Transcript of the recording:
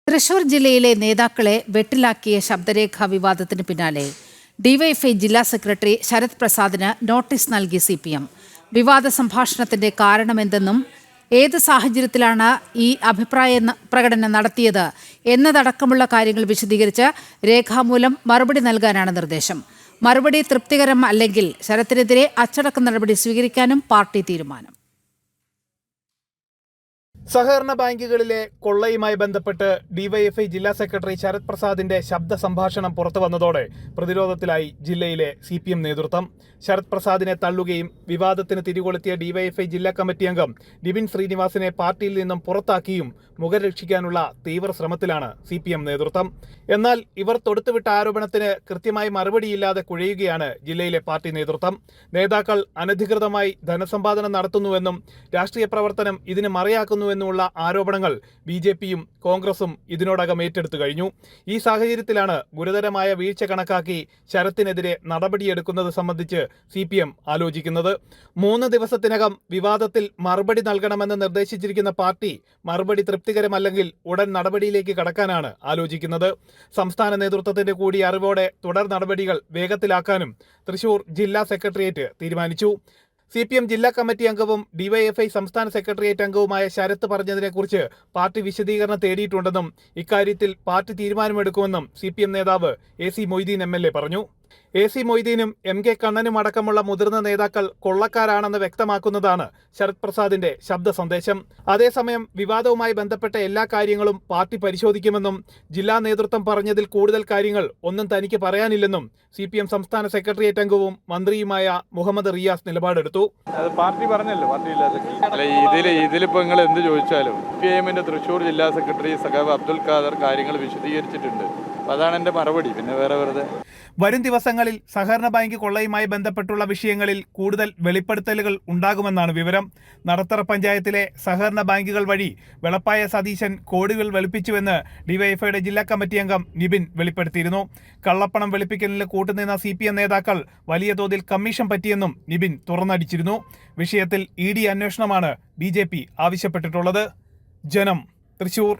തൃശൂർ ജില്ലയിലെ നേതാക്കളെ വെട്ടിലാക്കിയ ശബ്ദരേഖാ വിവാദത്തിന് പിന്നാലെ ഡിവൈഎഫ്ഐ ജില്ലാ സെക്രട്ടറി ശരത് പ്രസാദിന് നോട്ടീസ് നൽകി CPM. വിവാദ സംഭാഷണത്തിന്റെ കാരണമെന്തെന്നും ഏത് സാഹചര്യത്തിലാണ് ഈ അഭിപ്രായ പ്രകടനം നടത്തിയത് എന്നതടക്കമുള്ള കാര്യങ്ങൾ വിശദീകരിച്ച് രേഖാമൂലം മറുപടി നൽകാനാണ് നിർദ്ദേശം. മറുപടി തൃപ്തികരം അല്ലെങ്കിൽ ശരത്തിനെതിരെ അച്ചടക്ക നടപടി സ്വീകരിക്കാനും പാർട്ടി തീരുമാനം. സഹകരണ ബാങ്കുകളിലെ കൊള്ളയുമായി ബന്ധപ്പെട്ട് ഡിവൈഎഫ്ഐ ജില്ലാ സെക്രട്ടറി ശരത് പ്രസാദിന്റെ ശബ്ദ സംഭാഷണം പുറത്തു വന്നതോടെ പ്രതിരോധത്തിലായി ജില്ലയിലെ CPM നേതൃത്വം. ശരത് പ്രസാദിനെ തള്ളുകയും വിവാദത്തിന് തിരികൊളുത്തിയ ഡിവൈഎഫ്ഐ ജില്ലാ കമ്മിറ്റി അംഗം നിബിൻ ശ്രീനിവാസിനെ പാർട്ടിയിൽ നിന്നും പുറത്താക്കിയും മുഖം രക്ഷിക്കാനുള്ള തീവ്ര ശ്രമത്തിലാണ് CPM നേതൃത്വം. എന്നാൽ ഇവർ തൊടുത്തുവിട്ട ആരോപണത്തിന് കൃത്യമായി മറുപടിയില്ലാതെ കുഴയുകയാണ് ജില്ലയിലെ പാർട്ടി നേതൃത്വം. നേതാക്കൾ അനധികൃതമായി ധനസമ്പാദനം നടത്തുന്നുവെന്നും രാഷ്ട്രീയ പ്രവർത്തനം ഇതിന് മറയാക്കുന്നുവെന്നുമുള്ള ആരോപണങ്ങൾ BJPയും കോൺഗ്രസും ഇതിനോടകം ഏറ്റെടുത്തു കഴിഞ്ഞു. ഈ സാഹചര്യത്തിലാണ് ഗുരുതരമായ വീഴ്ച കണക്കാക്കി ശരത്തിനെതിരെ നടപടിയെടുക്കുന്നത് സംബന്ധിച്ച് CPM ആലോചിക്കുന്നത്. 3 ദിവസത്തിനകം വിവാദത്തിൽ മറുപടി നൽകണമെന്ന് നിർദ്ദേശിച്ചിരിക്കുന്ന പാർട്ടി മറുപടി തൃപ്തികരമല്ലെങ്കിൽ ഉടൻ നടപടിയിലേക്ക് കടക്കാനാണ് ആലോചിക്കുന്നത്. സംസ്ഥാന നേതൃത്വത്തിന്റെ കൂടി അറിവോടെ തുടർ നടപടികൾ വേഗത്തിലാക്കാനും തൃശൂർ ജില്ലാ സെക്രട്ടേറിയറ്റ് തീരുമാനിച്ചു. CPM ജില്ലാ കമ്മിറ്റി അംഗവും DYFI സംസ്ഥാന സെക്രട്ടേറിയറ്റ് അംഗവുമായ ശരത്ത് പറഞ്ഞതിനെക്കുറിച്ച് പാർട്ടി വിശദീകരണം തേടിയിട്ടുണ്ടെന്നും ഇക്കാര്യത്തിൽ പാർട്ടി തീരുമാനമെടുക്കുമെന്നും CPM നേതാവ് AC മൊയ്തീൻ MLA പറഞ്ഞു. AC മൊയ്തീനും MK കണ്ണനും അടക്കമുള്ള മുതിർന്ന നേതാക്കൾ കൊള്ളക്കാരാണെന്ന് വ്യക്തമാക്കുന്നതാണ് ശരത് പ്രസാദിന്റെ ശബ്ദ സന്ദേശം. അതേസമയം വിവാദവുമായി ബന്ധപ്പെട്ട എല്ലാ കാര്യങ്ങളും പാർട്ടി പരിശോധിക്കുമെന്നും ജില്ലാ നേതൃത്വം പറഞ്ഞതിൽ കൂടുതൽ കാര്യങ്ങൾ ഒന്നും തനിക്ക് പറയാനില്ലെന്നും CPM സംസ്ഥാന സെക്രട്ടേറിയറ്റ് അംഗവും മന്ത്രിയുമായ മുഹമ്മദ് റിയാസ് നിലപാടെടുത്തു. പാർട്ടി പറഞ്ഞല്ലോ, പാർട്ടി ഇതിലിപ്പോ നിങ്ങൾ എന്ത് ചോദിച്ചാലും CPIMന്റെ തൃശൂർ ജില്ലാ സെക്രട്ടറി സഖാവ് അബ്ദുൽ ഖാദർ കാര്യങ്ങൾ വിശദീകരിച്ചിട്ടുണ്ട്. അതാണ് എന്റെ മറുപടി. പിന്നെ വെറുതെ വരും ദിവസങ്ങളിൽ സഹകരണ ബാങ്ക് കൊള്ളയുമായി ബന്ധപ്പെട്ടുള്ള വിഷയങ്ങളിൽ കൂടുതൽ വെളിപ്പെടുത്തലുകൾ ഉണ്ടാകുമെന്നാണ് വിവരം. നടത്തറ പഞ്ചായത്തിലെ സഹകരണ ബാങ്കുകൾ വഴി വെളപ്പായ സതീശൻ കോടികൾ വെളുപ്പിച്ചുവെന്ന് ഡിവൈഎഫ്ഐയുടെ ജില്ലാ കമ്മിറ്റി അംഗം നിബിൻ വെളിപ്പെടുത്തിയിരുന്നു. കള്ളപ്പണം വെളുപ്പിക്കലിന് കൂട്ടുനിന്ന CPM നേതാക്കൾ വലിയ തോതിൽ കമ്മീഷൻ പറ്റിയെന്നും നിബിൻ തുറന്നടിച്ചിരുന്നു. വിഷയത്തിൽ ED അന്വേഷണമാണ് BJP ആവശ്യപ്പെട്ടിട്ടുള്ളത്. ജനം, തൃശൂർ.